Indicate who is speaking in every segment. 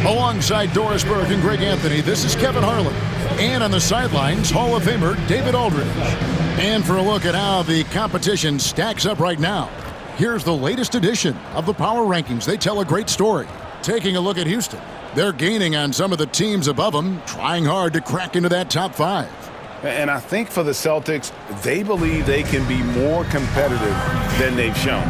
Speaker 1: Alongside Doris Burke and Greg Anthony, this is Kevin Harlan. And on the sidelines, Hall of Famer David Aldridge. And for a look at how the competition stacks up right now, here's the latest edition of the Power Rankings. They tell a great story. Taking a look at Houston, they're gaining on some of the teams above them, trying hard to crack into that top 5.
Speaker 2: And I think for the Celtics, they believe they can be more competitive than they've shown.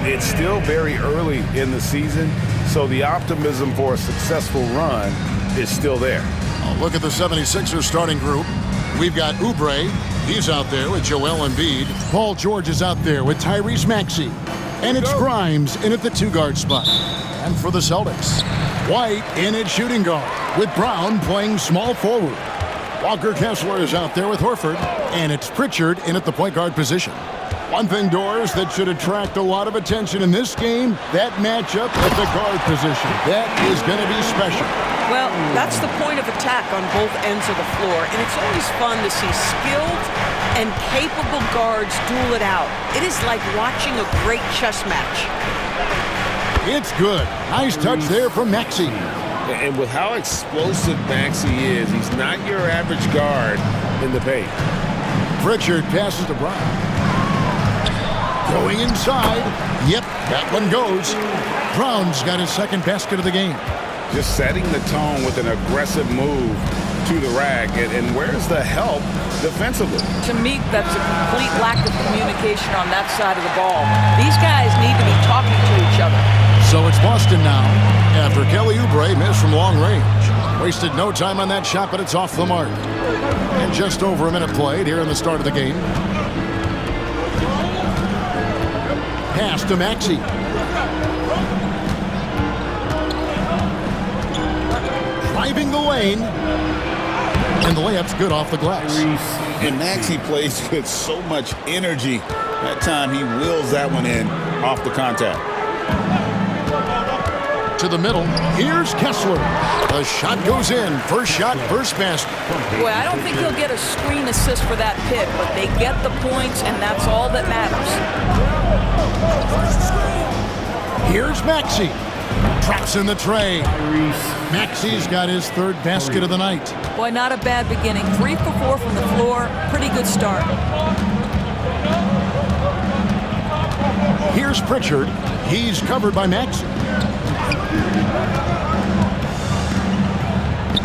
Speaker 2: It's still very early in the season, so the optimism for a successful run is still there.
Speaker 1: Look at the 76ers starting group. We've got Oubre. He's out there with Joel Embiid. Paul George is out there with Tyrese Maxey. And it's Grimes in at the 2-guard spot. And for the Celtics, White in at shooting guard with Brown playing small forward. Walker Kessler is out there with Horford, and it's Pritchard in at the point guard position. One thing, Doris, that should attract a lot of attention in this game, that matchup at the guard position. That is going to be special.
Speaker 3: Well, that's the point of attack on both ends of the floor, and it's always fun to see skilled and capable guards duel it out. It is like watching a great chess match.
Speaker 1: It's good. Nice touch there from Maxey.
Speaker 2: And with how explosive Maxey is, he's not your average guard in the paint.
Speaker 1: Pritchard passes to Brown. Going inside. Yep, that one goes. Brown's got his second basket of the game.
Speaker 2: Just setting the tone with an aggressive move to the rack. And where's the help defensively?
Speaker 3: To me, that's a complete lack of communication on that side of the ball. These guys need to be talking to each other.
Speaker 1: So it's Boston now, after Kelly Oubre missed from long range. Wasted no time on that shot, but it's off the mark. And just over a minute played here in the start of the game. Pass to Maxey. Driving the lane. And the layup's good off the glass.
Speaker 4: And Maxey plays with so much energy. That time he wills that one in off the contact.
Speaker 1: To the middle. Here's Kessler. The shot goes in. First shot, first basket.
Speaker 3: Boy, I don't think he'll get a screen assist for that pick, but they get the points, and that's all that matters.
Speaker 1: Here's Maxey. Traps in the tray. Maxey's got his third basket of the night.
Speaker 3: Boy, not a bad beginning. 3 for 4 from the floor. Pretty good start.
Speaker 1: Here's Pritchard. He's covered by Maxey.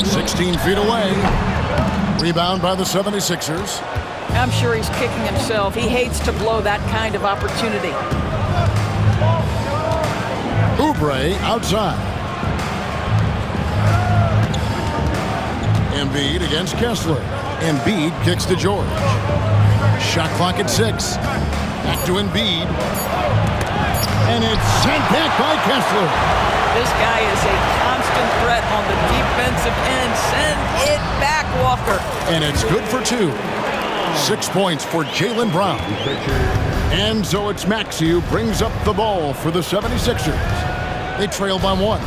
Speaker 1: 16 feet away. Rebound by the 76ers.
Speaker 3: I'm sure he's kicking himself. He hates to blow that kind of opportunity.
Speaker 1: Oubre outside. Embiid against Kessler. Embiid kicks to George. Shot clock at 6. Back to Embiid. And it's sent back by Kessler.
Speaker 3: This guy is a constant threat on the defensive end. Send it back, Walker.
Speaker 1: And it's good for 2. 6 points for Jaylen Brown. And so it's Maxey who brings up the ball for the 76ers. They trail by 1.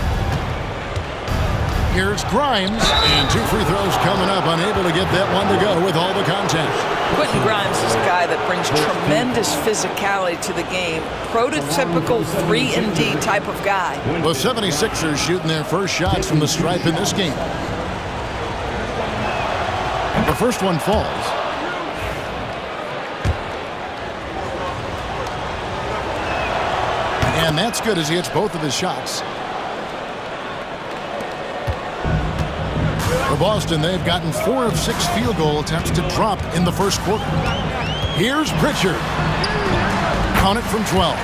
Speaker 1: Here's Grimes. And 2 free throws coming up. Unable to get that one to go with all the contact.
Speaker 3: Quentin Grimes is a guy that brings tremendous physicality to the game. Prototypical 3-and-D type of guy.
Speaker 1: The 76ers shooting their first shots from the stripe in this game. The first one falls. And that's good as he hits both of his shots. For Boston, they've gotten 4 of 6 field goal attempts to drop in the first quarter. Here's Pritchard. Count it from 12.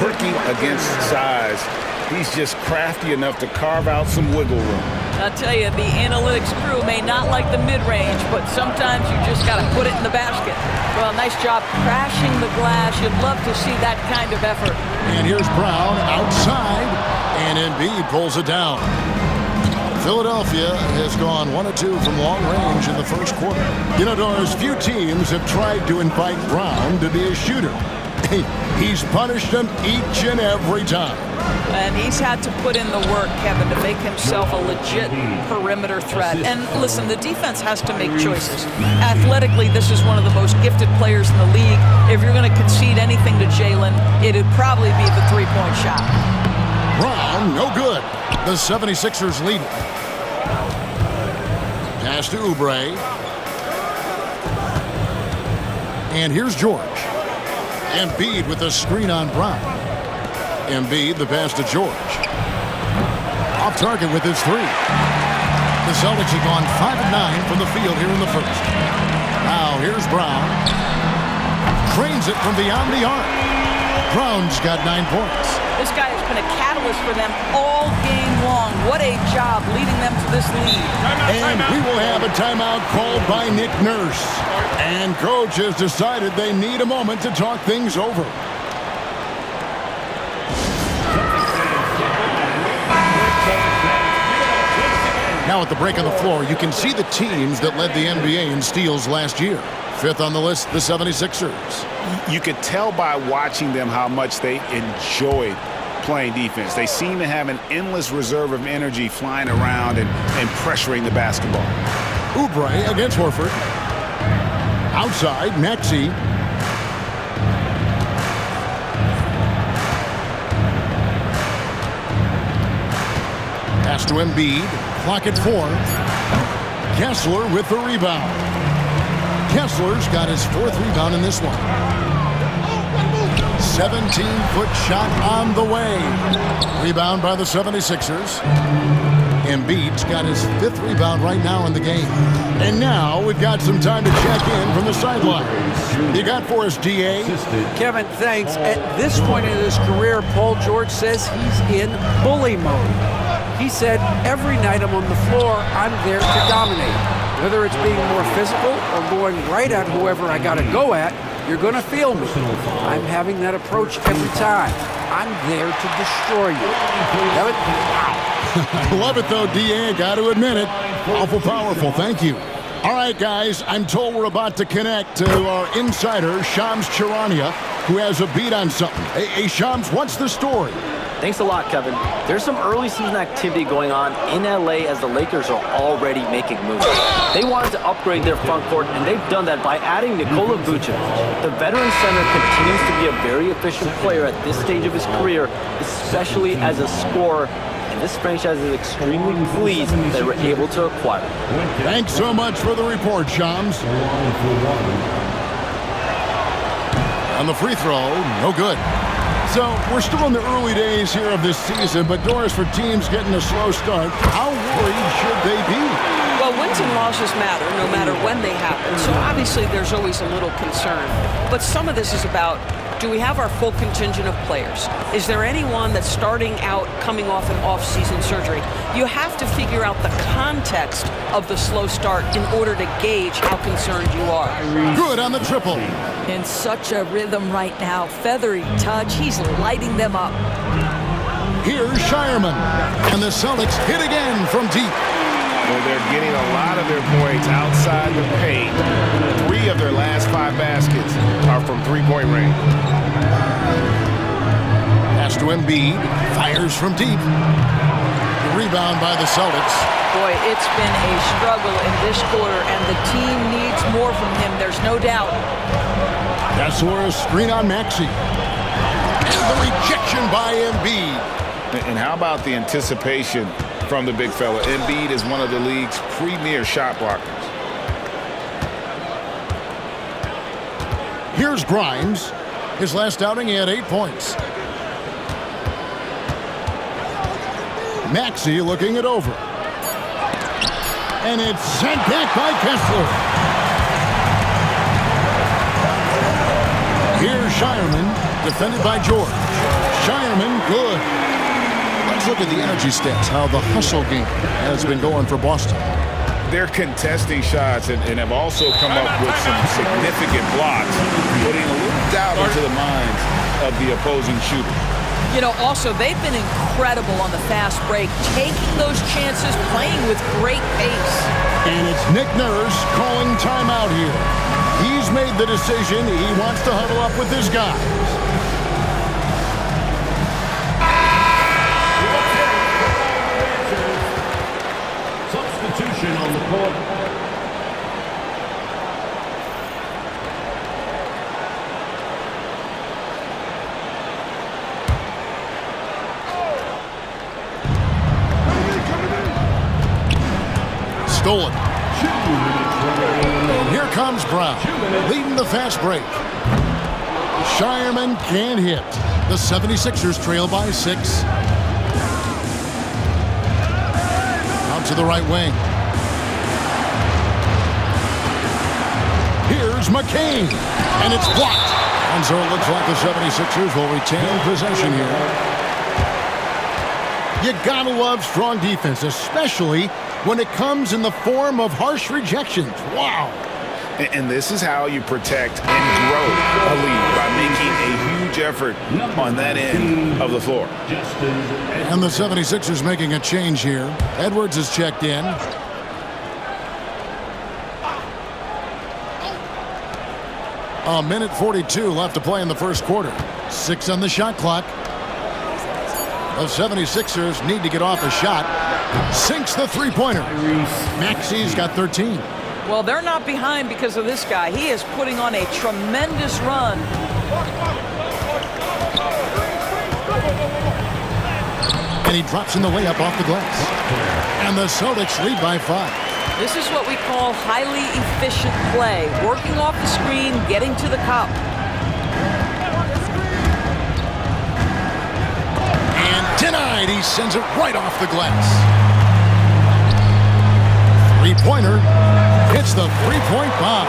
Speaker 2: Working against size, he's just crafty enough to carve out some wiggle room.
Speaker 3: I'll tell you, the analytics crew may not like the mid-range, but sometimes you just got to put it in the basket. Well, nice job crashing the glass. You'd love to see that kind of effort.
Speaker 1: And here's Brown outside, and Embiid pulls it down. Philadelphia has gone 1 of 2 from long range in the first quarter. You know, Doris, few teams have tried to invite Brown to be a shooter. He's punished them each and every time.
Speaker 3: And he's had to put in the work, Kevin, to make himself a legit perimeter threat. And listen, the defense has to make choices. Athletically, this is one of the most gifted players in the league. If you're going to concede anything to Jaylen, it'd probably be the 3-point shot.
Speaker 1: Brown, no good. The 76ers lead it. Pass to Oubre. And here's George. Embiid with a screen on Brown. Embiid, the pass to George. Off target with his three. The Celtics have gone 5 of 9 from the field here in the first. Now here's Brown. Cranes it from beyond the arc. Brown's got 9 points.
Speaker 3: This guy has been a catalyst for them all game long. What a job leading them to this lead.
Speaker 1: And we will have a timeout called by Nick Nurse. And coach has decided they need a moment to talk things over. Now at the break on the floor, you can see the teams that led the NBA in steals last year. 5th on the list, the 76ers.
Speaker 2: You could tell by watching them how much they enjoyed playing defense. They seem to have an endless reserve of energy flying around and pressuring the basketball.
Speaker 1: Oubre against Horford. Outside, Maxey. Pass to Embiid. Clock at 4. Kessler with the rebound. Kessler's got his 4th rebound in this one. 17-foot shot on the way. Rebound by the 76ers. Embiid's got his 5th rebound right now in the game. And now we've got some time to check in from the sideline. You got for us, D.A.?
Speaker 5: Kevin, thanks. At this point in his career, Paul George says he's in bully mode. He said, every night I'm on the floor, I'm there to dominate. Whether it's being more physical or going right at whoever I got to go at, you're going to feel me. I'm having that approach every time. I'm there to destroy you. Kevin?
Speaker 1: Love it, though, D.A. Got to admit it. Awful powerful. Thank you. All right, guys, I'm told we're about to connect to our insider, Shams Charania, who has a beat on something. Hey, Shams, what's the story?
Speaker 6: Thanks a lot, Kevin. There's some early season activity going on in LA as the Lakers are already making moves. They wanted to upgrade their front court, and they've done that by adding Nikola Vucevic. The veteran center continues to be a very efficient player at this stage of his career, especially as a scorer. And this franchise is extremely pleased that they were able to acquire him.
Speaker 1: Thanks so much for the report, Shams. On the free throw, no good. So we're still in the early days here of this season, but Doris, for teams getting a slow start, how worried should they be?
Speaker 3: Well, wins and losses matter no matter when they happen. So obviously there's always a little concern. But some of this is about, do we have our full contingent of players? Is there anyone that's starting out coming off an off-season surgery? You have to figure out the context of the slow start in order to gauge how concerned you are.
Speaker 1: Good on the triple.
Speaker 7: In such a rhythm right now. Feathery touch. He's lighting them up.
Speaker 1: Here's Shireman. And the Celtics hit again from deep.
Speaker 2: Well, they're getting a lot of their points outside the paint. 3 of their last 5 baskets are from three-point range.
Speaker 1: Pass to Embiid. Fires from deep. Rebound by the Celtics.
Speaker 3: Boy, it's been a struggle in this quarter, and the team needs more from him. There's no doubt.
Speaker 1: Kessler, screen on Maxey. And the rejection by Embiid.
Speaker 2: And how about the anticipation from the big fella? Embiid is one of the league's premier shot blockers.
Speaker 1: Here's Grimes. His last outing, he had 8 points. Maxey looking it over. And it's sent back by Kessler. Here's Shireman, defended by George. Shireman, good. Let's look at the energy stats, how the hustle game has been going for Boston.
Speaker 2: They're contesting shots and have also come up with some significant blocks, putting a little doubt into the minds of the opposing shooter.
Speaker 3: You know, also, they've been incredible on the fast break, taking those chances, playing with great pace.
Speaker 1: And it's Nick Nurse calling timeout here. He's made the decision. He wants to huddle up with his guys.
Speaker 8: Substitution on the court.
Speaker 1: stolen. And here comes Brown, leading the fast break. Shireman can't hit. The 76ers trail by 6. Out to the right wing. Here's McCain, and it's blocked. And so it looks like the 76ers will retain possession here. You gotta love strong defense, especially when it comes in the form of harsh rejections. Wow.
Speaker 2: And this is how you protect and grow a lead, by making a huge effort on that end of the floor.
Speaker 1: And the 76ers making a change here. Edwards is checked in. A minute 42 left to play in the first quarter. 6 on the shot clock. The 76ers need to get off a shot. Sinks the three-pointer. Maxey's got 13.
Speaker 3: Well, they're not behind because of this guy. He is putting on a tremendous run.
Speaker 1: And he drops in the layup off the glass. And the Celtics lead by 5.
Speaker 3: This is what we call highly efficient play. Working off the screen, getting to the cup.
Speaker 1: And denied. He sends it right off the glass. Three-pointer. Hits the three-point bomb.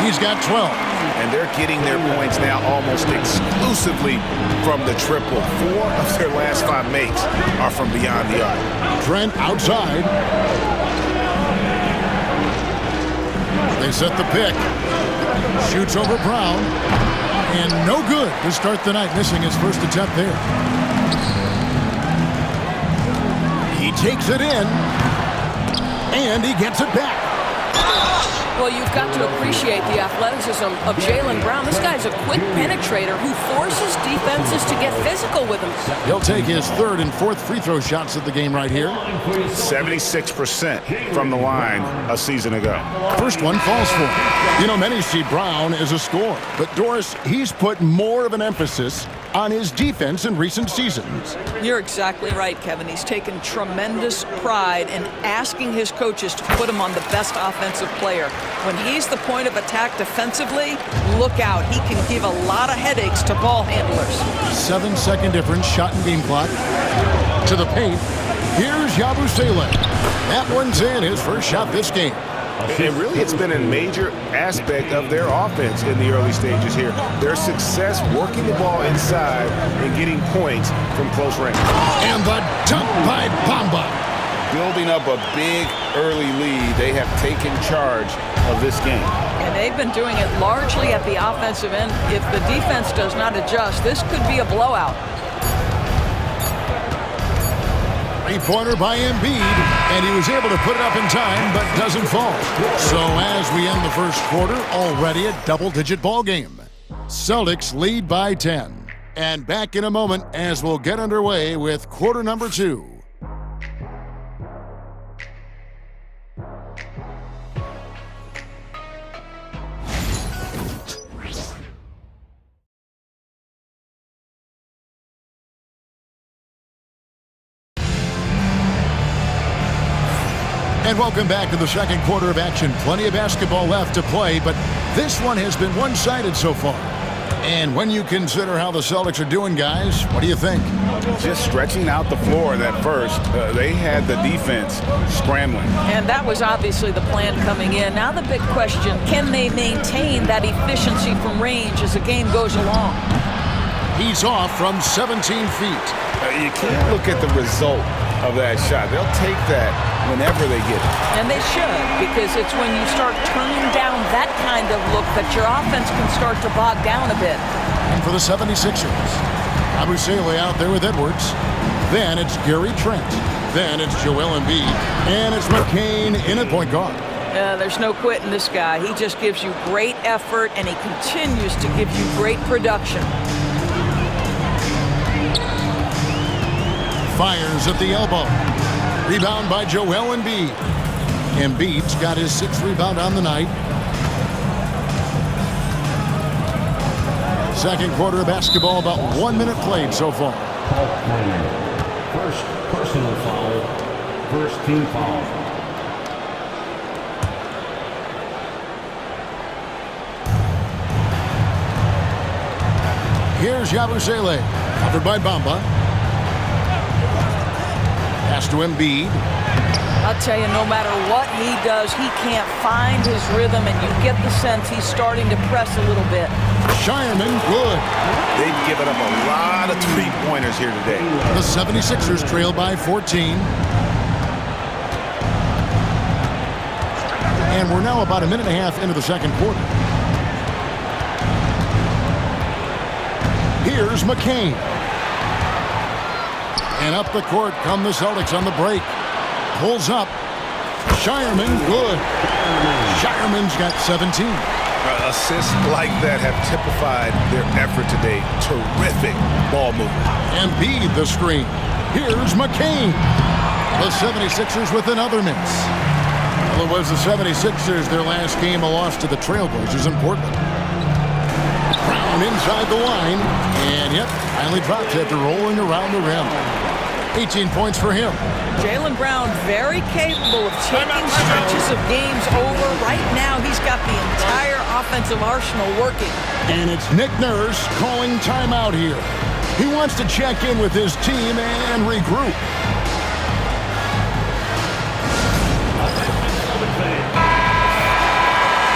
Speaker 1: He's got 12.
Speaker 2: And they're getting their points now almost exclusively from the triple. 4 of their last 5 makes are from beyond the arc.
Speaker 1: Trent outside. They set the pick. Shoots over Brown. And no good to start the night, missing his first attempt there. He takes it in. And he gets it back.
Speaker 3: Well, you've got to appreciate the athleticism of Jaylen Brown. This guy's a quick penetrator who forces defenses to get physical with him.
Speaker 1: He'll take his 3rd and 4th free throw shots of the game right here.
Speaker 2: 76% from the line a season ago.
Speaker 1: First one falls for him. You know, many see Brown as a scorer, but Doris, he's put more of an emphasis on his defense in recent seasons.
Speaker 3: You're exactly right, Kevin. He's taken tremendous pride in asking his coaches to put him on the best offensive player. When he's the point of attack defensively, look out. He can give a lot of headaches to ball handlers.
Speaker 1: 7-second difference, shot and game clock. To the paint. Here's Yabusele. That one's in, his first shot this game.
Speaker 2: And really, it's been a major aspect of their offense in the early stages here. Their success working the ball inside and getting points from close range.
Speaker 1: And the dunk by Bamba.
Speaker 2: Building up a big early lead, they have taken charge of this game.
Speaker 3: And they've been doing it largely at the offensive end. If the defense does not adjust, this could be a blowout.
Speaker 1: Three-pointer by Embiid, and he was able to put it up in time, but doesn't fall. So as we end the first quarter, already a double-digit ball game. Celtics lead by 10. And back in a moment as we'll get underway with quarter number 2. And welcome back to the second quarter of action. Plenty of basketball left to play, but this one has been one-sided so far. And when you consider how the Celtics are doing, guys, what do you think?
Speaker 2: Just stretching out the floor at first. They had the defense scrambling.
Speaker 3: And that was obviously the plan coming in. Now the big question, can they maintain that efficiency from range as the game goes along?
Speaker 1: He's off from 17 feet.
Speaker 2: You can't look at the result of that shot. They'll take that whenever they get it.
Speaker 3: And they should, because it's when you start turning down that kind of look that your offense can start to bog down a bit.
Speaker 1: And for the 76ers, Yabusele out there with Edwards. Then it's Gary Trent. Then it's Joel Embiid. And it's McCain in at point guard.
Speaker 3: There's no quitting this guy. He just gives you great effort, and he continues to give you great production.
Speaker 1: Fires at the elbow. Rebound by Joel Embiid. Embiid's got his 6th rebound on the night. Second quarter of basketball, about 1 minute played so far.
Speaker 8: First personal foul, first team foul.
Speaker 1: Here's Yabusele, covered by Bamba. Pass to Embiid.
Speaker 3: I'll tell you, no matter what he does, he can't find his rhythm, and you get the sense he's starting to press a little bit.
Speaker 1: Shireman, good.
Speaker 2: They've given up a lot of three-pointers here today.
Speaker 1: The 76ers trail by 14. And we're now about a minute and a half into the second quarter. Here's McCain. And up the court come the Celtics on the break. Pulls up. Shireman, good. Shireman's got 17.
Speaker 2: Assists like that have typified their effort today. Terrific ball movement.
Speaker 1: Embiid the screen. Here's McCain. The 76ers with another miss. Well, it was the 76ers, their last game, a loss to the Trailblazers in Portland. Brown inside the line. And yep, finally drops after rolling around the rim. 18 points for him.
Speaker 3: Jaylen Brown very capable of taking stretches of games over. Right now, he's got the entire offensive arsenal working.
Speaker 1: And it's Nick Nurse calling timeout here. He wants to check in with his team and regroup.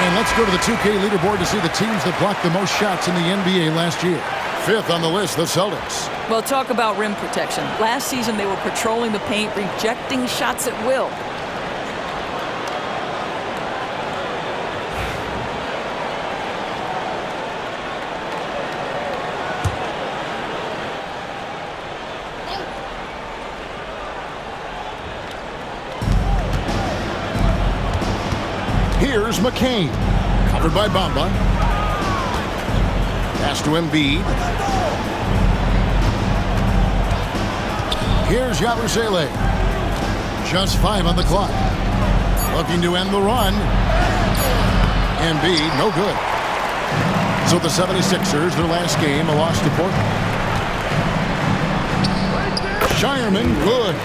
Speaker 1: And let's go to the 2K leaderboard to see the teams that blocked the most shots in the NBA last year. Fifth on the list, the Celtics.
Speaker 3: Well, talk about rim protection. Last season, they were patrolling the paint, rejecting shots at will.
Speaker 1: Here's McCain, covered by Bamba. Pass to Embiid. Here's Yabusele. Just 5 on the clock. Looking to end the run. Embiid, no good. So the 76ers, their last game, a loss to Portland. Shireman, good.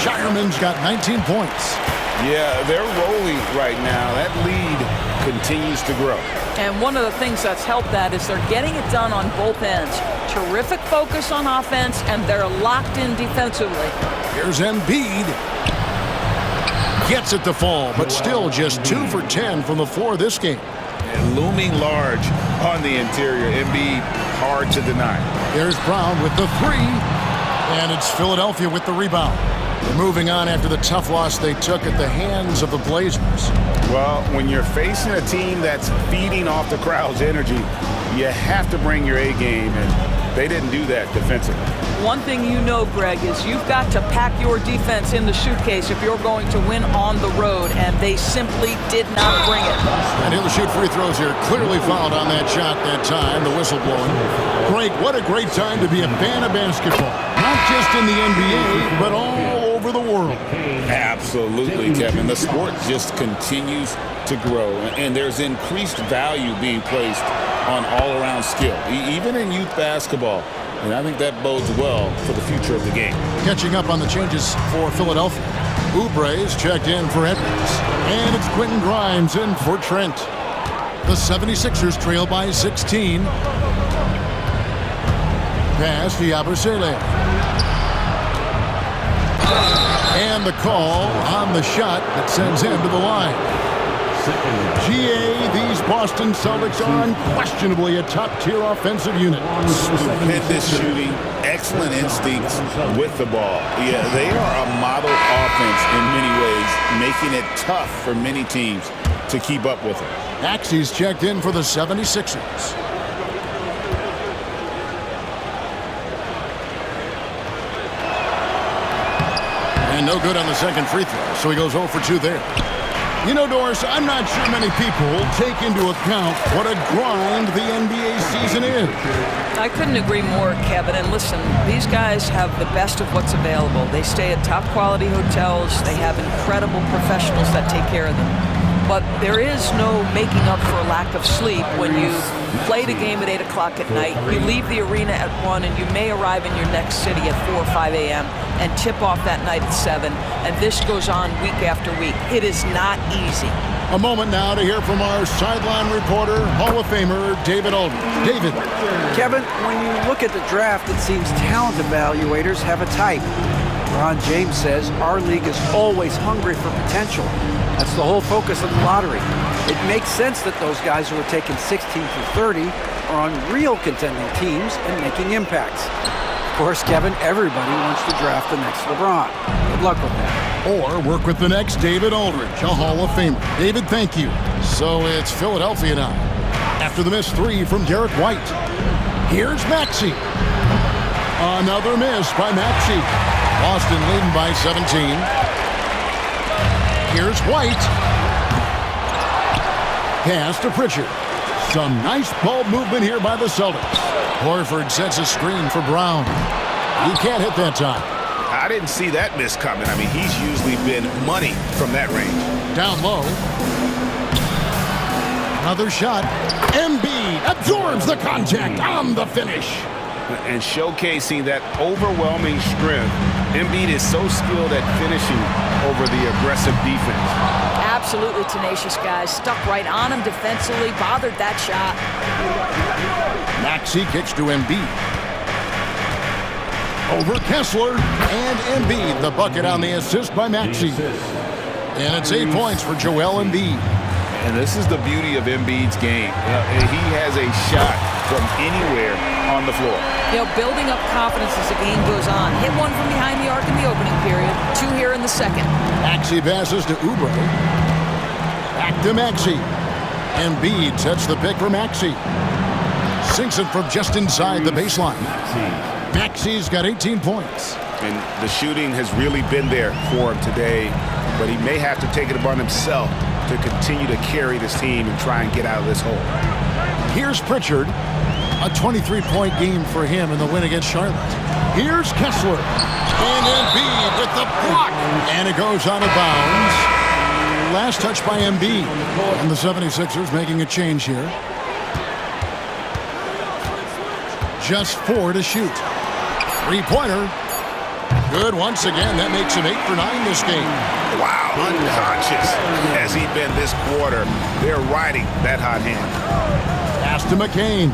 Speaker 1: Shireman's got 19 points.
Speaker 2: Yeah, they're rolling right now. That lead continues to grow.
Speaker 3: And one of the things that's helped that is they're getting it done on both ends. Terrific focus on offense, and they're locked in defensively.
Speaker 1: Here's Embiid. Gets it to fall, but still just 2 for 10 from the floor this game.
Speaker 2: And looming large on the interior. Embiid, hard to deny.
Speaker 1: There's Brown with the 3. And it's Philadelphia with the rebound. They're moving on after the tough loss they took at the hands of the Blazers.
Speaker 2: Well, when you're facing a team that's feeding off the crowd's energy, you have to bring your A game, and they didn't do that defensively.
Speaker 3: One thing you know, Greg, is you've got to pack your defense in the suitcase if you're going to win on the road, and they simply did not bring it.
Speaker 1: And he'll shoot free throws here. Clearly fouled on that shot that time, the whistle blowing. Greg, what a great time to be a fan of basketball. Not just in the NBA, but all over the world.
Speaker 4: Absolutely, Kevin. The sport just continues to grow, and there's increased value being placed on all-around skill, even in youth basketball. And I think that bodes well for the future of the game.
Speaker 1: Catching up on the changes for Philadelphia. Oubre's checked in for Edwards. And it's Quentin Grimes in for Trent. The 76ers trail by 16. Pass to Yabusele. And the call on the shot that sends him to the line. GA, these Boston Celtics are unquestionably a top-tier offensive unit.
Speaker 4: Stupendous shooting, excellent instincts with the ball. Yeah, they are a model offense in many ways, making it tough for many teams to keep up with them.
Speaker 1: Axie's checked in for the 76ers. And no good on the second free throw, so he goes 0 for 2 there. You know, Doris, I'm not sure many people take into account what a grind the NBA season is.
Speaker 3: I couldn't agree more, Kevin. And listen, these guys have the best of what's available. They stay at top-quality hotels. They have incredible professionals that take care of them. but there is no making up for lack of sleep when you play the game at 8 o'clock at night, you leave the arena at 1, and you may arrive in your next city at 4 or 5 a.m. and tip off that night at 7, and this goes on week after week. It is not easy.
Speaker 1: A moment now to hear from our sideline reporter, Hall of Famer David Aldridge. David.
Speaker 5: Kevin, when you look at the draft, it seems talent evaluators have a type. Ron James says our league is always hungry for potential. That's the whole focus of the lottery. It makes sense that those guys who are taken 16 through 30 are on real contending teams and making impacts. Of course, Kevin, everybody wants to draft the next LeBron. Good luck with that.
Speaker 1: Or work with the next David Aldridge, a Hall of Famer. David, thank you. So it's Philadelphia now. After the missed 3 from Derek White. Here's Maxey. Another miss by Maxey. Boston leading by 17. Here's White. Pass to Pritchard. Some nice ball movement here by the Celtics. Horford sets a screen for Brown. He can't hit that time.
Speaker 2: I didn't see that miss coming. I mean, he's usually been money from that range.
Speaker 1: Down low. Another shot. Embiid absorbs the contact on the finish.
Speaker 2: And showcasing that overwhelming strength, Embiid is so skilled at finishing over the aggressive defense.
Speaker 7: Absolutely tenacious, guys. Stuck right on him defensively, bothered that shot.
Speaker 1: Maxey kicks to Embiid. Over Kessler, and Embiid, the bucket on the assist by Maxey. And it's 8 points for Joel Embiid.
Speaker 2: And this is the beauty of Embiid's game. He has a shot from anywhere on the floor.
Speaker 7: You know, building up confidence as the game goes on. Hit one from behind the arc in the opening period, 2 here in the second.
Speaker 1: Maxey passes to Oubre. Back to Maxey. Embiid sets the pick for Maxey. Sinks it from just inside the baseline. Maxey's got 18 points.
Speaker 2: And the shooting has really been there for him today, but he may have to take it upon himself to continue to carry this team and try and get out of this hole.
Speaker 1: Here's Pritchard. A 23-point game for him in the win against Charlotte. Here's Kessler. And Embiid with the block. And it goes out of bounds. Last touch by Embiid. And the 76ers making a change here. Just 4 to shoot. 3-pointer. Good once again. That makes him 8 for 9 this game.
Speaker 2: Wow, unconscious has he been this quarter. They're riding that hot hand.
Speaker 1: Pass to McCain.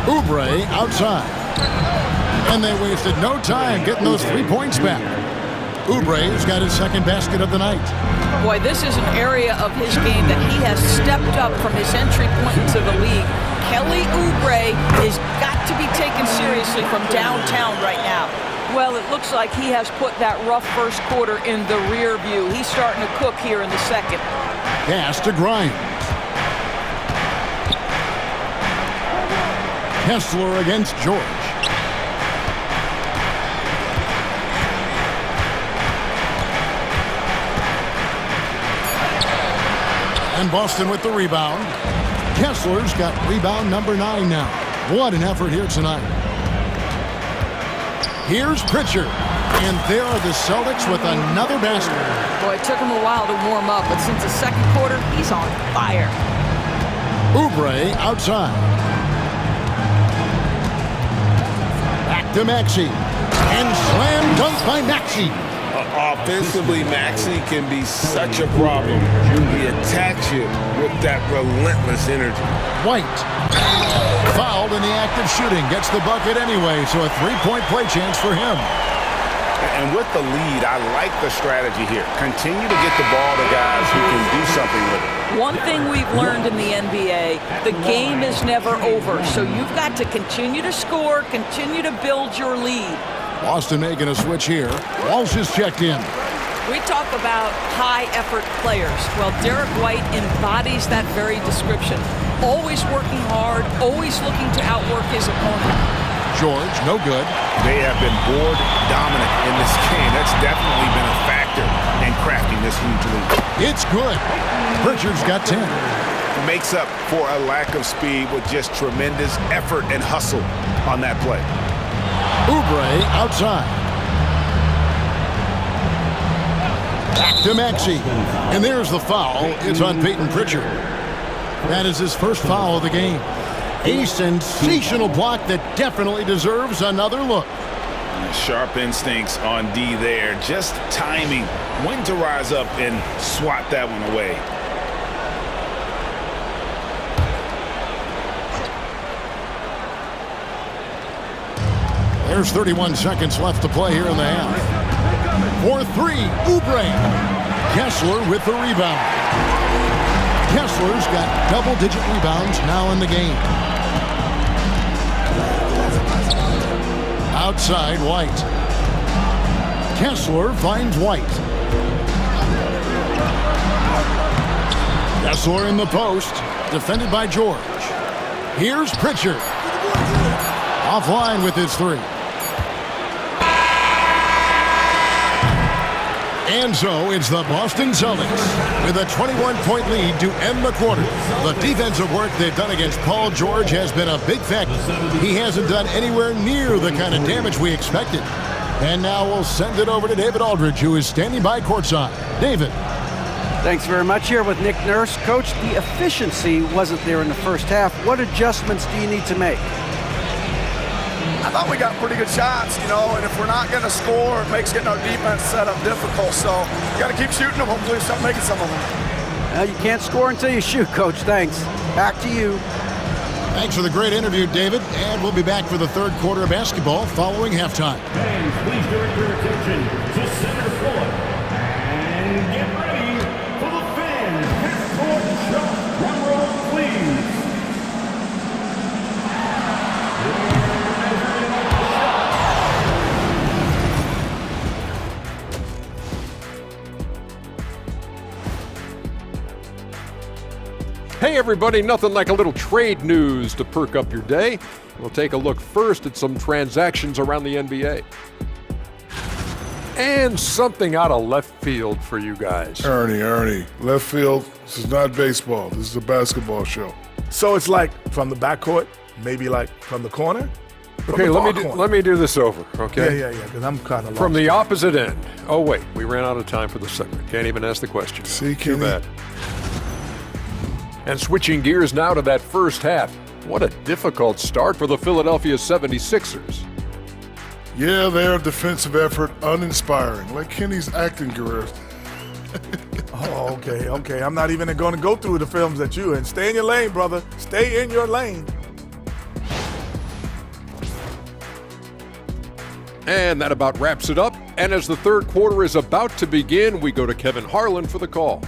Speaker 1: Oubre outside. And they wasted no time getting those 3 points back. Oubre's got his second basket of the night.
Speaker 3: Boy, this is an area of his game that he has stepped up from his entry point into the league. Kelly Oubre has got to be taken seriously from downtown right now. Well, it looks like he has put that rough first quarter in the rear view. He's starting to cook here in the second.
Speaker 1: Pass to Grimes. Kessler against George. And Boston with the rebound. Kessler's got rebound number 9 now. What an effort here tonight. Here's Pritchard. And there are the Celtics with another basket.
Speaker 3: Boy, it took him a while to warm up, but since the second quarter, he's on fire.
Speaker 1: Oubre outside. Back to Maxey. And slam dunk by Maxey.
Speaker 4: Offensively, Maxey can be such a problem. He attacks you with that relentless energy.
Speaker 1: White. Fouled in the act of shooting. Gets the bucket anyway, so a 3-point play chance for him.
Speaker 2: And with the lead, I like the strategy here. Continue to get the ball to guys who can do something with it.
Speaker 3: One thing we've learned in the NBA, the game is never over. So you've got to continue to score, continue to build your lead.
Speaker 1: Boston making a switch here. Walsh is checked in.
Speaker 3: We talk about high-effort players. Well, Derek White embodies that very description. Always working hard, always looking to outwork his opponent.
Speaker 1: George, no good.
Speaker 2: They have been board dominant in this game. That's definitely been a factor in crafting this huge lead.
Speaker 1: It's good. Pritchard's got 10.
Speaker 2: Makes up for a lack of speed with just tremendous effort and hustle on that play. Oubre
Speaker 1: outside. Back to Maxey. And there's the foul. It's on Peyton Pritchard. That is his first foul of the game. A sensational block that definitely deserves another look.
Speaker 2: Sharp instincts on D there. Just timing when to rise up and swat that one away.
Speaker 1: There's 31 seconds left to play here in the half. For three, Oubre. Kessler with the rebound. Kessler's got double-digit rebounds now in the game. Outside, White. Kessler finds White. Kessler in the post, defended by George. Here's Pritchard. Offline with his three. And so it's the Boston Celtics with a 21-point lead to end the quarter. The defensive work they've done against Paul George has been a big factor. He hasn't done anywhere near the kind of damage we expected. And now we'll send it over to David Aldridge, who is standing by courtside. David.
Speaker 5: Thanks very much. Here with Nick Nurse. Coach, the efficiency wasn't there in the first half. What adjustments do you need to make?
Speaker 8: I thought we got pretty good shots, and if we're not going to score, it makes getting our defense set up difficult. So we got to keep shooting them. Hopefully, start making some of them.
Speaker 5: Well, you can't score until you shoot, Coach. Thanks. Back to you.
Speaker 1: Thanks for the great interview, David. And we'll be back for the third quarter of basketball following halftime.
Speaker 9: Fans, please direct your attention to center court and get ready for the fans. Half-court shot. Drum roll, please.
Speaker 10: Hey everybody, nothing like a little trade news to perk up your day. We'll take a look first at some transactions around the NBA. And something out of left field for you guys.
Speaker 11: Ernie, left field, this is not baseball, this is a basketball show.
Speaker 8: So it's like from the backcourt, maybe like from the corner?
Speaker 10: Okay, let me do this over, okay?
Speaker 8: Yeah, because I'm kind of lost.
Speaker 10: From the opposite end. Oh wait, we ran out of time for the segment. Can't even ask the question.
Speaker 11: See,
Speaker 10: Too bad. And switching gears now to that first half. What a difficult start for the Philadelphia 76ers.
Speaker 11: Yeah, their defensive effort, uninspiring, like Kenny's acting career.
Speaker 8: Oh, okay. I'm not even going to go through the films that you and stay in your lane, brother. Stay in your lane.
Speaker 10: And that about wraps it up. And as the third quarter is about to begin, we go to Kevin Harlan for the call.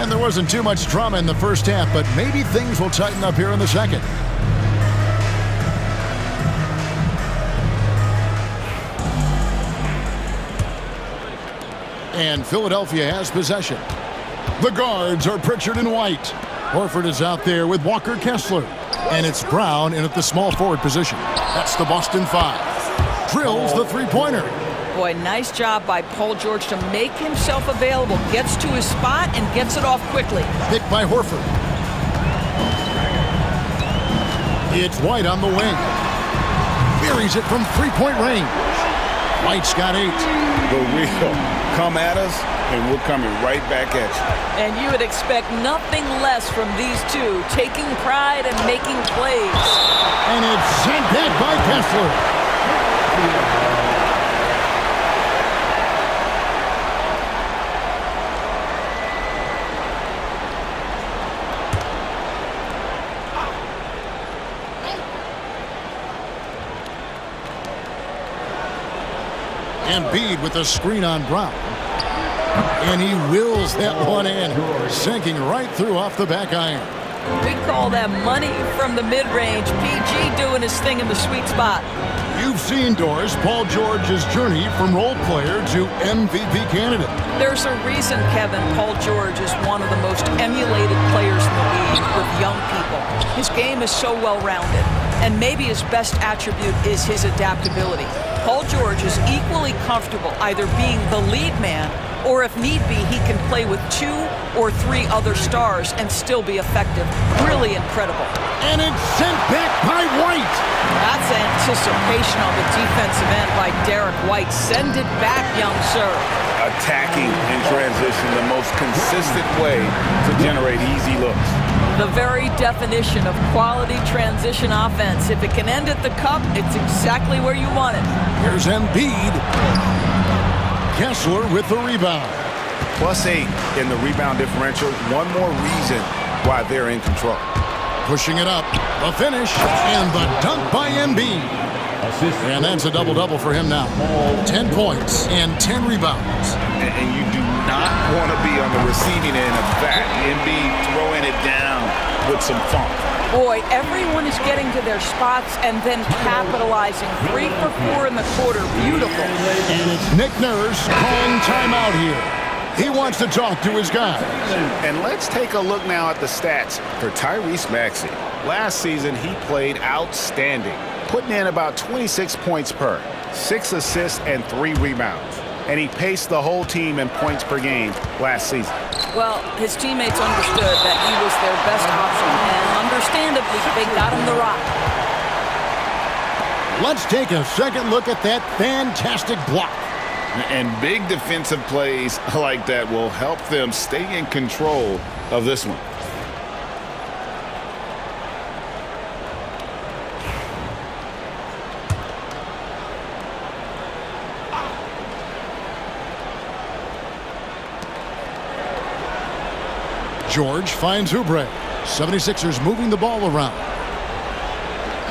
Speaker 1: And there wasn't too much drama in the first half, but maybe things will tighten up here in the second. And Philadelphia has possession. The guards are Pritchard and White. Horford is out there with Walker Kessler. And it's Brown in at the small forward position. That's the Boston Five. Drills the three-pointer.
Speaker 3: Boy, nice job by Paul George to make himself available. Gets to his spot and gets it off quickly.
Speaker 1: Picked by Horford. It's White on the wing. Buries it from three-point range. White's got 8.
Speaker 2: The wheel. Come at us, and we're coming right back at you.
Speaker 3: And you would expect nothing less from these two, taking pride and making plays.
Speaker 1: And it's sent back by Kessler. Embiid with a screen on Brown. And he wills that one in, sinking right through off the back iron.
Speaker 3: We call that money from the mid-range. PG doing his thing in the sweet spot.
Speaker 1: You've seen, Doris, Paul George's journey from role player to MVP candidate.
Speaker 3: There's a reason, Kevin, Paul George is one of the most emulated players in the league with young people. His game is so well-rounded, and maybe his best attribute is his adaptability. Paul George is equally comfortable either being the lead man Or if need be, he can play with 2 or 3 other stars and still be effective. Really incredible.
Speaker 1: And it's sent back by White.
Speaker 3: That's anticipation on the defensive end by Derek White. Send it back, young sir.
Speaker 2: Attacking in transition, the most consistent way to generate easy looks.
Speaker 3: The very definition of quality transition offense. If it can end at the cup, it's exactly where you want it.
Speaker 1: Here's Embiid. Kessler with the rebound.
Speaker 2: +8 in the rebound differential. One more reason why they're in control.
Speaker 1: Pushing it up. The finish and the dunk by Embiid. And that's a double-double for him now. 10 points and 10 rebounds.
Speaker 2: And you do not want to be on the receiving end of that. Embiid throwing it down with some funk.
Speaker 3: Boy, everyone is getting to their spots and then capitalizing. 3 for 4 in the quarter. Beautiful.
Speaker 1: And it's Nick Nurse calling timeout here. He wants to talk to his guys.
Speaker 2: And let's take a look now at the stats for Tyrese Maxey. Last season, he played outstanding, putting in about 26 points per, 6 assists and 3 rebounds. And he paced the whole team in points per game last season.
Speaker 3: Well, his teammates understood that he was their best option, and understandably, they got him the rock.
Speaker 1: Let's take a second look at that fantastic block.
Speaker 4: And big defensive plays like that will help them stay in control of this one.
Speaker 1: George finds Oubre. 76ers moving the ball around.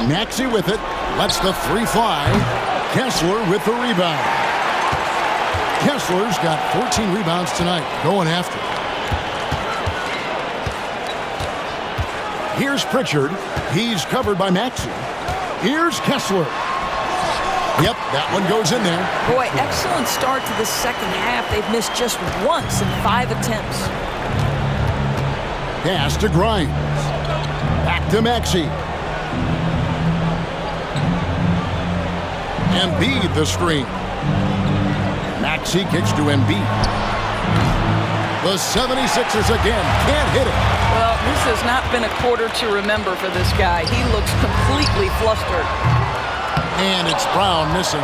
Speaker 1: Maxey with it. Lets the 3 fly. Kessler with the rebound. Kessler's got 14 rebounds tonight. Going after it. Here's Pritchard. He's covered by Maxey. Here's Kessler. Yep, that one goes in there.
Speaker 3: Boy, excellent start to the second half. They've missed just once in 5 attempts.
Speaker 1: Pass to Grimes. Back to Maxey. Embiid the screen. Maxey kicks to Embiid. The 76ers again can't hit it.
Speaker 3: Well, this has not been a quarter to remember for this guy. He looks completely flustered.
Speaker 1: And it's Brown missing.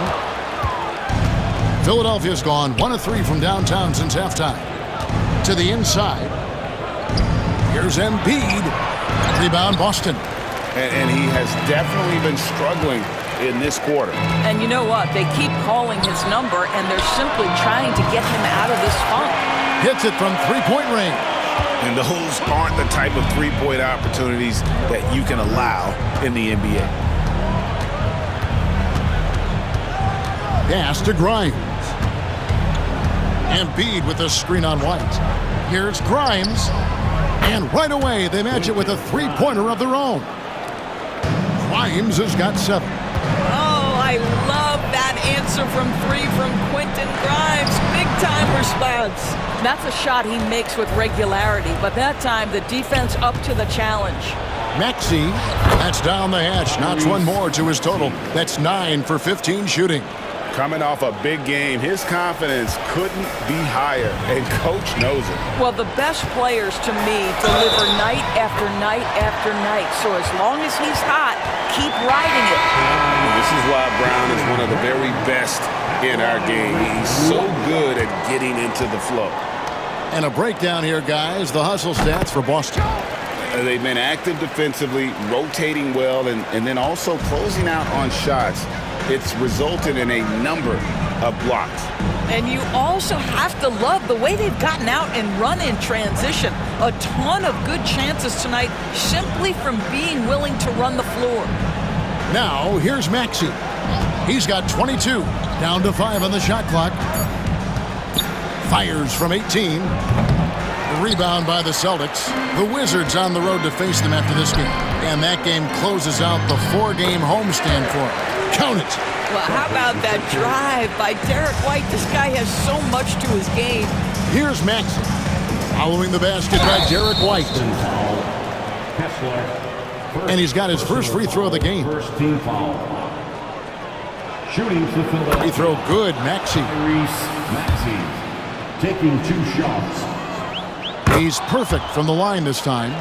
Speaker 1: Philadelphia's gone 1 of 3 from downtown since halftime. To the inside. Here's Embiid. Rebound Boston.
Speaker 2: And he has definitely been struggling in this quarter.
Speaker 3: And you know what? They keep calling his number, and they're simply trying to get him out of this funk.
Speaker 1: Hits it from 3-point range.
Speaker 2: And those aren't the type of 3-point opportunities that you can allow in the NBA.
Speaker 1: Pass to Grimes. Embiid with a screen on White. Here's Grimes. And right away, they match it with a 3-pointer of their own. Grimes has got 7.
Speaker 3: Oh, I love that answer from 3 from Quentin Grimes. Big-time response. That's a shot he makes with regularity, but that time the defense up to the challenge.
Speaker 1: Maxey, that's down the hatch. Knocks one more to his total. That's 9 for 15 shooting.
Speaker 2: Coming off a big game, his confidence couldn't be higher, and Coach knows it.
Speaker 3: Well, the best players, to me, deliver night after night after night. So as long as he's hot, keep riding it.
Speaker 4: This is why Brown is one of the very best in our game. He's so good at getting into the flow.
Speaker 1: And a breakdown here, guys. The hustle stats for Boston.
Speaker 4: They've been active defensively, rotating well, and then also closing out on shots. It's resulted in a number of blocks.
Speaker 3: And you also have to love the way they've gotten out and run in transition. A ton of good chances tonight simply from being willing to run the floor.
Speaker 1: Now, here's Maxey. He's got 22, down to 5 on the shot clock. Fires from 18. Rebound by the Celtics. The Wizards on the road to face them after this game. And that game closes out the 4-game homestand for them. Count it.
Speaker 3: Well, how about that drive by Derek White? This guy has so much to his game.
Speaker 1: Here's Maxey. Following the basket by Derek White. And he's got his first free throw of the game.
Speaker 9: First team foul. Shooting for Philadelphia.
Speaker 1: Free throw good, Maxey.
Speaker 9: Maxey. taking 2 shots.
Speaker 1: He's perfect from the line this time.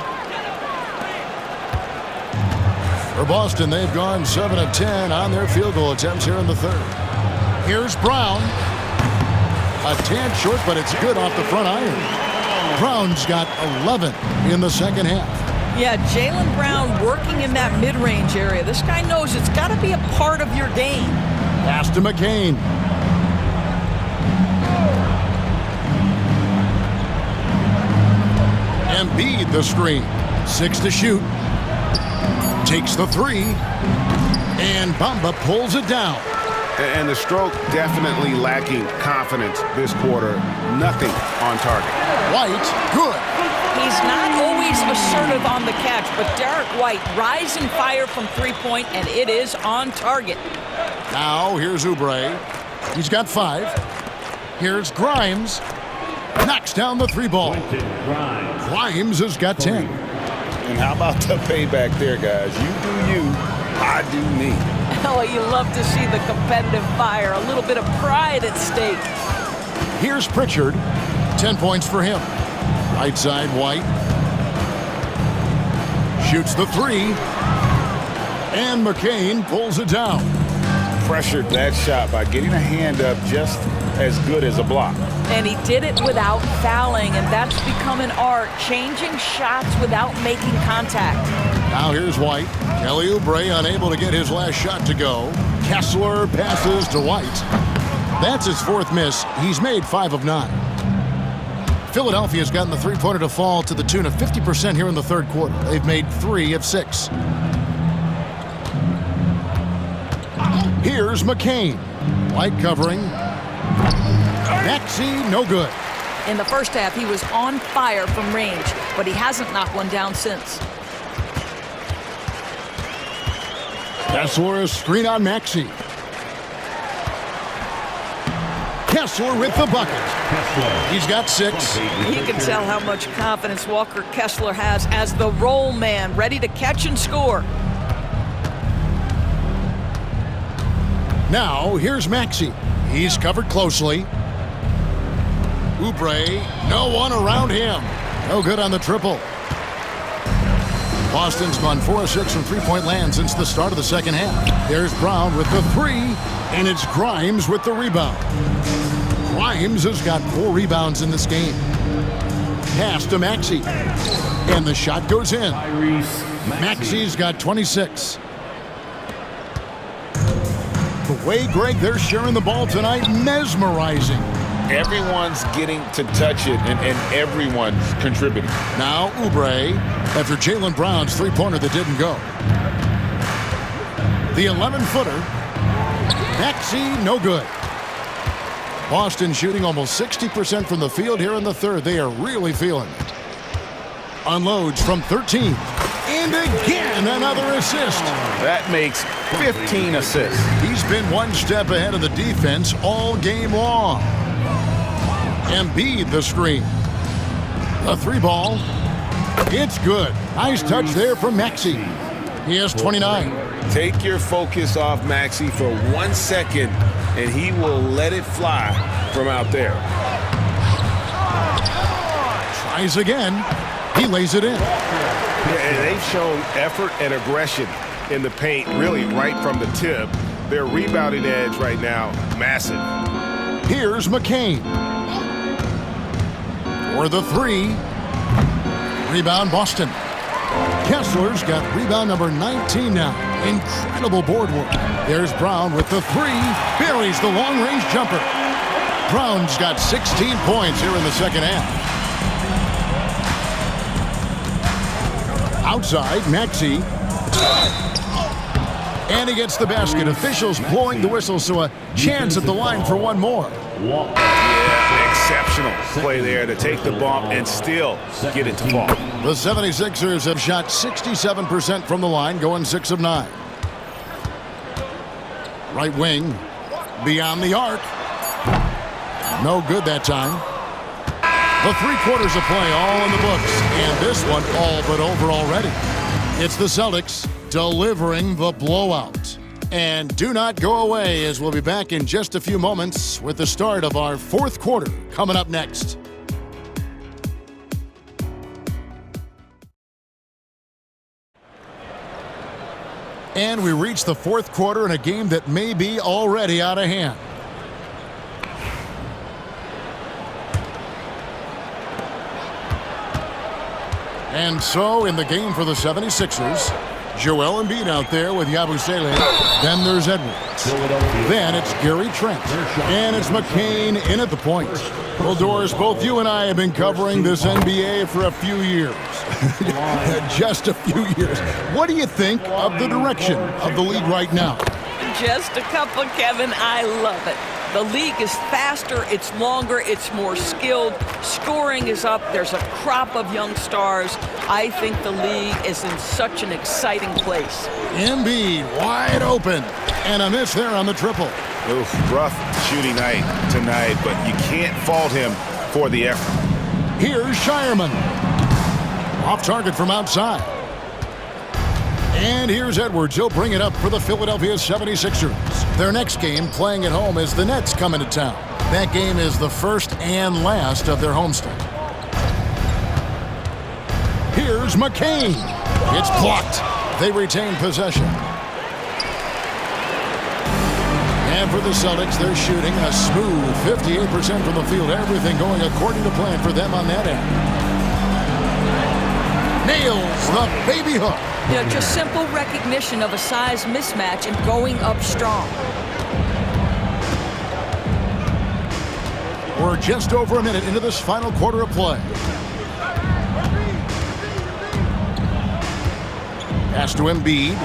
Speaker 1: For Boston, they've gone 7 of 10 on their field goal attempts here in the third. Here's Brown. A tad short, but it's good off the front iron. Brown's got 11 in the second half.
Speaker 3: Yeah, Jaylen Brown working in that mid-range area. This guy knows it's got to be a part of your game.
Speaker 1: Pass to McCain. Embiid the screen. 6 to shoot. Takes the 3. And Bamba pulls it down.
Speaker 2: And the stroke definitely lacking confidence this quarter. Nothing on target.
Speaker 1: White, good.
Speaker 3: He's not always assertive on the catch, but Derek White, rise and fire from three-point, and it is on target.
Speaker 1: Now here's Oubre. He's got 5. Here's Grimes. Knocks down the 3 ball. Grimes has got 10.
Speaker 4: And how about the payback there, guys? You do you, I do me.
Speaker 3: Oh, you love to see the competitive fire. A little bit of pride at stake.
Speaker 1: Here's Pritchard. 10 points for him. Right side, White. Shoots the 3. And McCain pulls it down.
Speaker 4: Pressured that shot by getting a hand up just as good as a block.
Speaker 3: And he did it without fouling, and that's become an art, changing shots without making contact.
Speaker 1: Now here's White. Kelly Oubre unable to get his last shot to go. Kessler passes to White. That's his 4th miss. He's made 5 of 9. Philadelphia's gotten the three-pointer to fall to the tune of 50% here in the third quarter. They've made 3 of 6. Here's McCain. White covering. Maxey, no good.
Speaker 3: In the first half, he was on fire from range, but he hasn't knocked one down since.
Speaker 1: Kessler, screen on Maxey. Kessler with the bucket. He's got 6.
Speaker 3: You can tell how much confidence Walker Kessler has as the roll man, ready to catch and score.
Speaker 1: Now, here's Maxey. He's covered closely. Oubre, no one around him. No good on the triple. Boston's gone 4 of 6 from three-point land since the start of the second half. There's Brown with the 3, and it's Grimes with the rebound. Grimes has got 4 rebounds in this game. Pass to Maxey, and the shot goes in. Maxey's got 26. The way, Greg, they're sharing the ball tonight, mesmerizing.
Speaker 4: Everyone's getting to touch it, and everyone's contributing.
Speaker 1: Now Oubre, after Jaylen Brown's three-pointer that didn't go. The 11-footer. Maxey, no good. Boston shooting almost 60% from the field here in the third. They are really feeling it. Unloads from 13. And again, another assist.
Speaker 2: That makes 15 assists.
Speaker 1: He's been one step ahead of the defense all game long. Embiid the screen. A 3-ball. It's good. Nice touch there from Maxey. He has 29.
Speaker 4: Take your focus off Maxey for 1 second, and he will let it fly from out there.
Speaker 1: Tries again. He lays it in.
Speaker 2: Yeah, and they've shown effort and aggression in the paint, really right from the tip. Their rebounding edge right now, massive.
Speaker 1: Here's McCain. For the 3. Rebound Boston. Kessler's got rebound number 19 now. Incredible board work. There's Brown with the 3. Buries the long-range jumper. Brown's got 16 points here in the second half. Outside, Maxey. And he gets the basket. Officials blowing the whistle, so a chance at the line for one more.
Speaker 2: Yeah, exceptional play there to take the bump and still get it to fall.
Speaker 1: The 76ers have shot 67% from the line, going 6 of 9. Right wing, beyond the arc. No good that time. The 3 quarters of play all in the books, and this one all but over already. It's the Celtics delivering the blowout. And do not go away, as we'll be back in just a few moments with the start of our fourth quarter coming up next. And we reach the fourth quarter in a game that may be already out of hand. And so in the game for the 76ers, Joel Embiid out there with Yabusele. Then there's Edwards. Then it's Gary Trent. And it's McCain in at the point. Well, Doris, both you and I have been covering this NBA for a few years. Just a few years. What do you think of the direction of the league right now?
Speaker 3: Just a couple, Kevin. I love it. The league is faster, it's longer, it's more skilled. Scoring is up. There's a crop of young stars. I think the league is in such an exciting place.
Speaker 1: Embiid wide open. And a miss there on the triple.
Speaker 2: Oof, rough shooting night tonight, but you can't fault him for the effort.
Speaker 1: Here's Shireman. Off target from outside. And here's Edwards. He'll bring it up for the Philadelphia 76ers. Their next game playing at home is the Nets coming to town. That game is the first and last of their homestand. Here's McCain. It's blocked. They retain possession. And for the Celtics, they're shooting a smooth 58% from the field. Everything going according to plan for them on that end. Nails the baby hook.
Speaker 7: You know, just simple recognition of a size mismatch and going up strong.
Speaker 1: We're just over a minute into this final quarter of play. Pass to Embiid.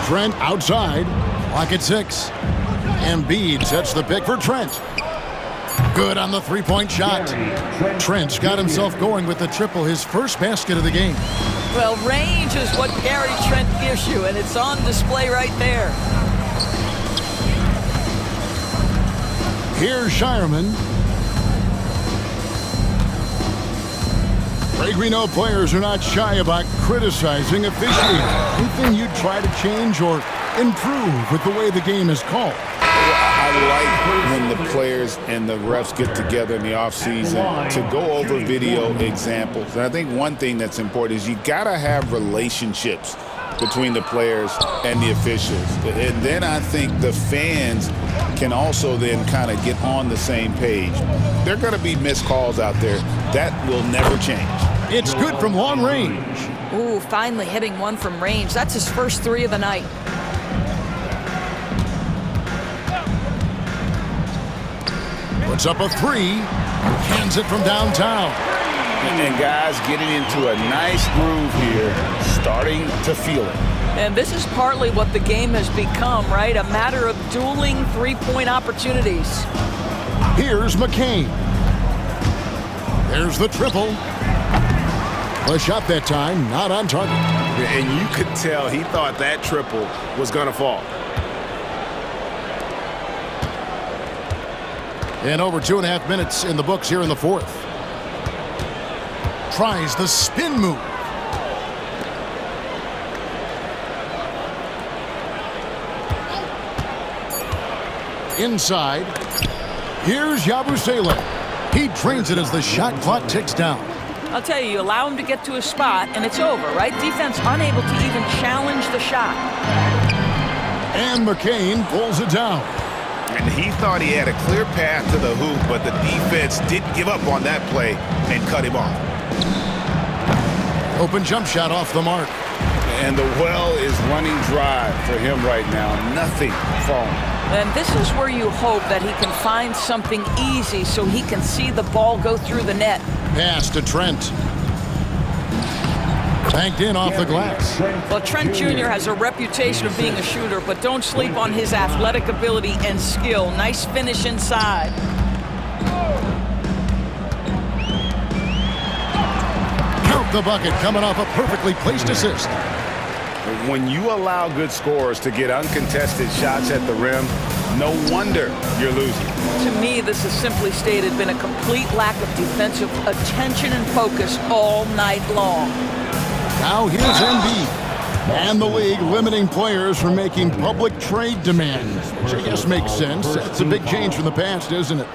Speaker 1: Trent outside. Clock at 6. Embiid sets the pick for Trent. Good on the three-point shot. Trent's got himself going with the triple, his first basket of the game.
Speaker 3: Well, range is what Gary Trent gives you, and it's on display right there.
Speaker 1: Here's Shireman. Greg, we know players are not shy about criticizing officiating. Anything you'd try to change or improve with the way the game is called?
Speaker 4: I like when the players and the refs get together in the offseason to go over video examples. And I think one thing that's important is you got to have relationships between the players and the officials. And then I think the fans can also then kind of get on the same page. There are going to be missed calls out there. That will never change.
Speaker 1: It's good from long range.
Speaker 7: Ooh, finally hitting one from range. That's his first three of the night.
Speaker 1: Puts up a three. Hands it from downtown.
Speaker 4: And guys getting into a nice groove here, starting to feel it.
Speaker 3: And this is partly what the game has become, right? A matter of dueling three-point opportunities.
Speaker 1: Here's McCain. There's the triple. A shot that time, not on target.
Speaker 2: And you could tell he thought that triple was going to fall.
Speaker 1: And over 2.5 minutes in the books here in the fourth. Tries the spin move. Inside. Here's Yabusele. He drains it as the shot clock ticks down.
Speaker 3: I'll tell you, you allow him to get to a spot, and it's over, right? Defense unable to even challenge the shot.
Speaker 1: And McCain pulls it down.
Speaker 2: And he thought he had a clear path to the hoop, but the defense didn't give up on that play and cut him off.
Speaker 1: Open jump shot off the mark.
Speaker 4: And the well is running dry for him right now. Nothing falling.
Speaker 3: And this is where you hope that he can find something easy so he can see the ball go through the net.
Speaker 1: Pass to Trent. Banked in off the glass.
Speaker 3: Well, Trent Jr. has a reputation of being a shooter, but don't sleep on his athletic ability and skill. Nice finish inside.
Speaker 1: Count the bucket coming off a perfectly placed assist.
Speaker 2: When you allow good scorers to get uncontested shots at the rim, no wonder you're losing.
Speaker 3: To me, this has simply stated been a complete lack of defensive attention and focus all night long.
Speaker 1: Now here's Embiid. And the league limiting players from making public trade demands, which I guess makes sense. It's a big change from the past, isn't it?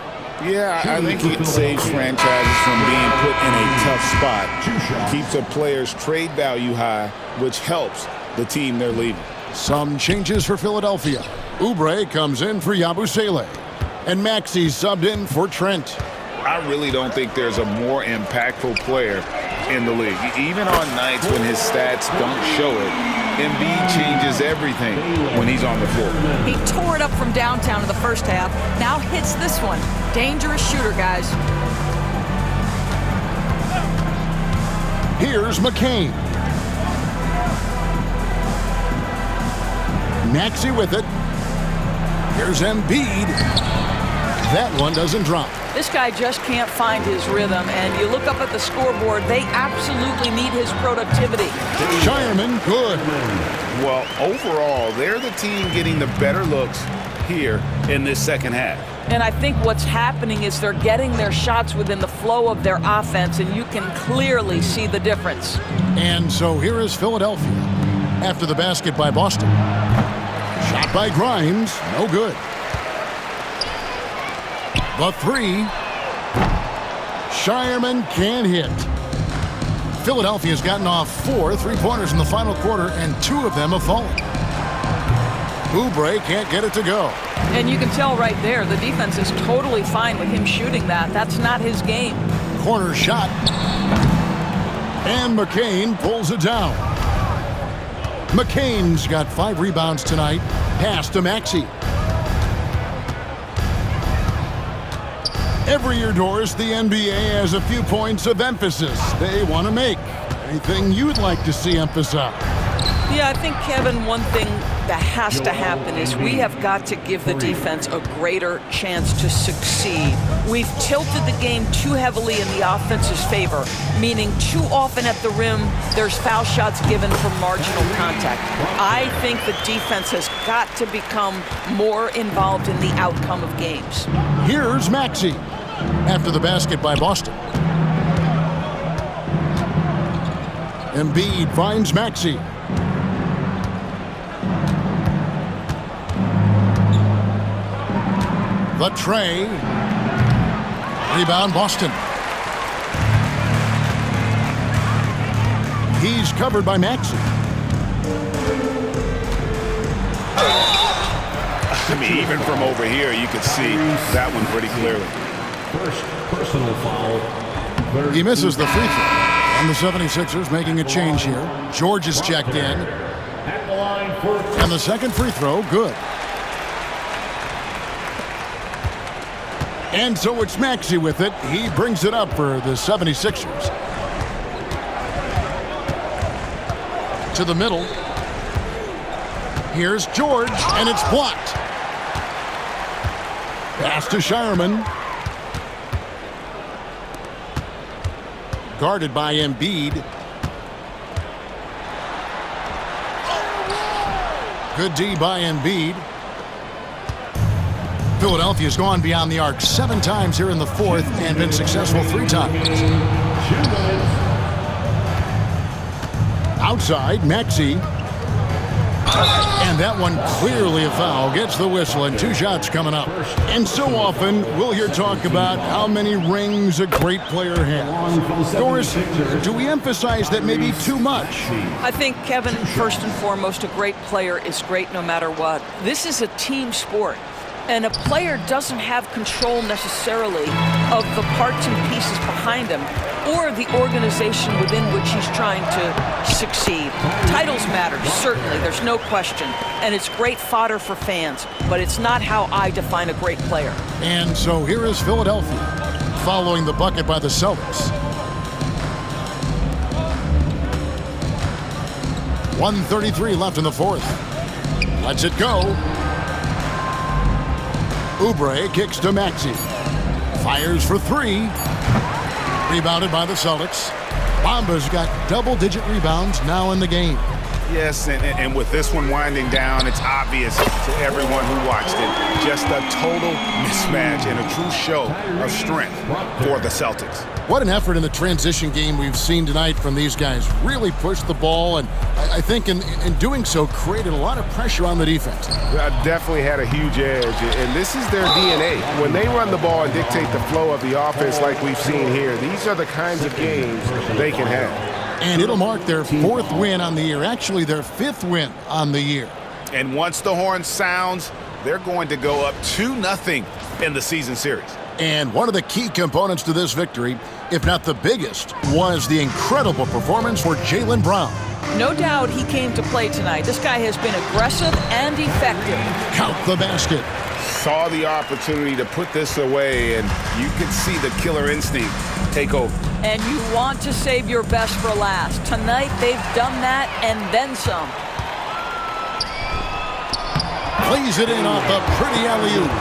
Speaker 4: Yeah, I think it saves franchises from being put in a tough spot. Keeps a player's trade value high, which helps the team they're leaving.
Speaker 1: Some changes for Philadelphia. Oubre comes in for Yabusele. And Maxey subbed in for Trent.
Speaker 4: I really don't think there's a more impactful player in the league. Even on nights when his stats don't show it, Embiid changes everything when he's on the floor.
Speaker 7: He tore it up from downtown in the first half. Now hits this one. Dangerous shooter, guys.
Speaker 1: Here's McCain. Maxey with it. Here's Embiid. That one doesn't drop.
Speaker 3: This guy just can't find his rhythm, and you look up at the scoreboard, they absolutely need his productivity.
Speaker 1: Shireman, good.
Speaker 4: Well, overall, they're the team getting the better looks here in this second half.
Speaker 3: And I think what's happening is they're getting their shots within the flow of their offense, and you can clearly see the difference.
Speaker 1: And so here is Philadelphia after the basket by Boston. Shot by Grimes, no good. The three. Shireman can't hit. Philadelphia's gotten off 4 3-pointers in the final quarter, and 2 of them have fallen. Oubre can't get it to go.
Speaker 3: And you can tell right there, the defense is totally fine with him shooting that. That's not his game.
Speaker 1: Corner shot. And McCain pulls it down. McCain's got 5 rebounds tonight. Pass to Maxey. Every year, Doris, the NBA has a few points of emphasis they want to make. Anything you'd like to see emphasized?
Speaker 3: Yeah, I think, Kevin, one thing that has to happen is we have got to give the defense a greater chance to succeed. We've tilted the game too heavily in the offense's favor, meaning too often at the rim, there's foul shots given for marginal contact. I think the defense has got to become more involved in the outcome of games.
Speaker 1: Here's Maxey after the basket by Boston. Embiid finds Maxey. The tray. Rebound Boston. He's covered by Maxey.
Speaker 4: I mean, even from over here, you could see that one pretty clearly.
Speaker 9: First personal foul.
Speaker 1: He misses the free throw. And the 76ers making a change here. George is checked in.
Speaker 9: At the line for
Speaker 1: And the second free throw, good. And so it's Maxey with it. He brings it up for the 76ers. To the middle. Here's George, and it's blocked. Pass to Shireman. Guarded by Embiid. Good D by Embiid. Philadelphia's gone beyond the arc 7 times here in the fourth and been successful 3 times. Outside, Maxey. And that one clearly a foul. Gets the whistle and 2 shots coming up. And so often we'll hear talk about how many rings a great player has. Doris, do we emphasize that maybe too much?
Speaker 3: I think, Kevin, first and foremost, a great player is great no matter what. This is a team sport. And a player doesn't have control necessarily of the parts and pieces behind him or the organization within which he's trying to succeed. Titles matter, certainly, there's no question. And it's great fodder for fans, but it's not how I define a great player.
Speaker 1: And so here is Philadelphia, following the bucket by the Celtics. 1:33 left in the fourth. Lets it go. Oubre kicks to Maxey. Fires for 3. Rebounded by the Celtics. Bamba's got double-digit rebounds now in the game.
Speaker 2: Yes, and with this one winding down, it's obvious to everyone who watched it. Just a total mismatch and a true show of strength for the Celtics.
Speaker 1: What an effort in the transition game we've seen tonight from these guys. Really pushed the ball, and I think in doing so created a lot of pressure on the defense.
Speaker 2: Definitely had a huge edge, and this is their DNA. When they run the ball and dictate the flow of the offense like we've seen here, these are the kinds of games they can have.
Speaker 1: And it'll mark their 4th win on the year, actually their 5th win on the year.
Speaker 2: And once the horn sounds, they're going to go up 2-0 in the season series.
Speaker 1: And one of the key components to this victory, if not the biggest, was the incredible performance for Jaylen Brown.
Speaker 3: No doubt he came to play tonight. This guy has been aggressive and effective.
Speaker 1: Count the basket.
Speaker 2: Saw the opportunity to put this away, and you could see the killer instinct take over.
Speaker 3: And you want to save your best for last. Tonight, they've done that and then some.
Speaker 1: Plays it in off a pretty alley-oop.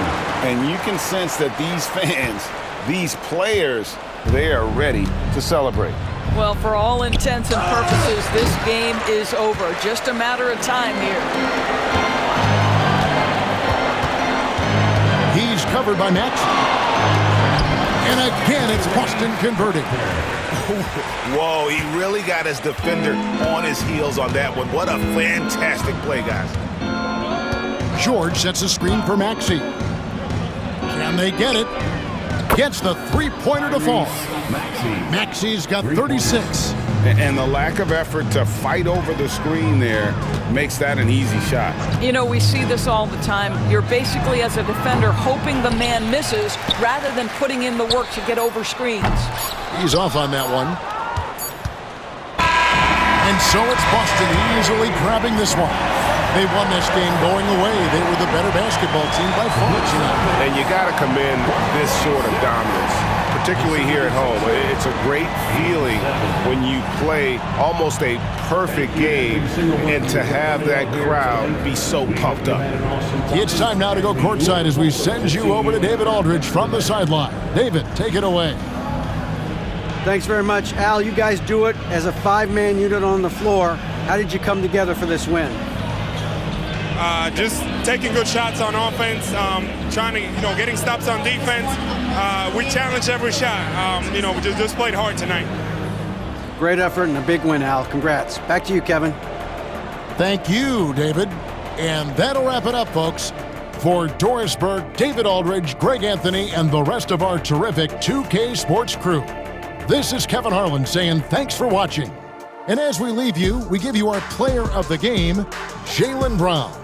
Speaker 2: And you can sense that these fans, these players, they are ready to celebrate.
Speaker 3: Well, for all intents and purposes, this game is over. Just a matter of time here.
Speaker 1: He's covered by Max. And again, it's Boston converting.
Speaker 2: Whoa, he really got his defender on his heels on that one. What a fantastic play, guys.
Speaker 1: George sets a screen for Maxey. Can they get it? Gets the three-pointer to fall. Maxey's got 36.
Speaker 2: And the lack of effort to fight over the screen there makes that an easy shot.
Speaker 3: You know, we see this all the time. You're basically, as a defender, hoping the man misses rather than putting in the work to get over screens.
Speaker 1: He's off on that one. And so it's Boston easily grabbing this one. They won this game going away. They were the better basketball team by far tonight.
Speaker 2: And you got to commend this sort of dominance, particularly here at home. It's a great feeling when you play almost a perfect game and to have that crowd be so pumped up.
Speaker 1: It's time now to go courtside as we send you over to David Aldridge from the sideline. David, take it away.
Speaker 5: Thanks very much. Al, you guys do it as a 5-man unit on the floor. How did you come together for this win?
Speaker 12: Just taking good shots on offense, trying to, getting stops on defense. We challenged every shot. We just played hard tonight.
Speaker 5: Great effort and a big win, Al. Congrats. Back to you, Kevin.
Speaker 1: Thank you, David. And that'll wrap it up, folks. For Doris Burke, David Aldridge, Greg Anthony, and the rest of our terrific 2K Sports crew, this is Kevin Harlan saying thanks for watching. And as we leave you, we give you our player of the game, Jaylen Brown.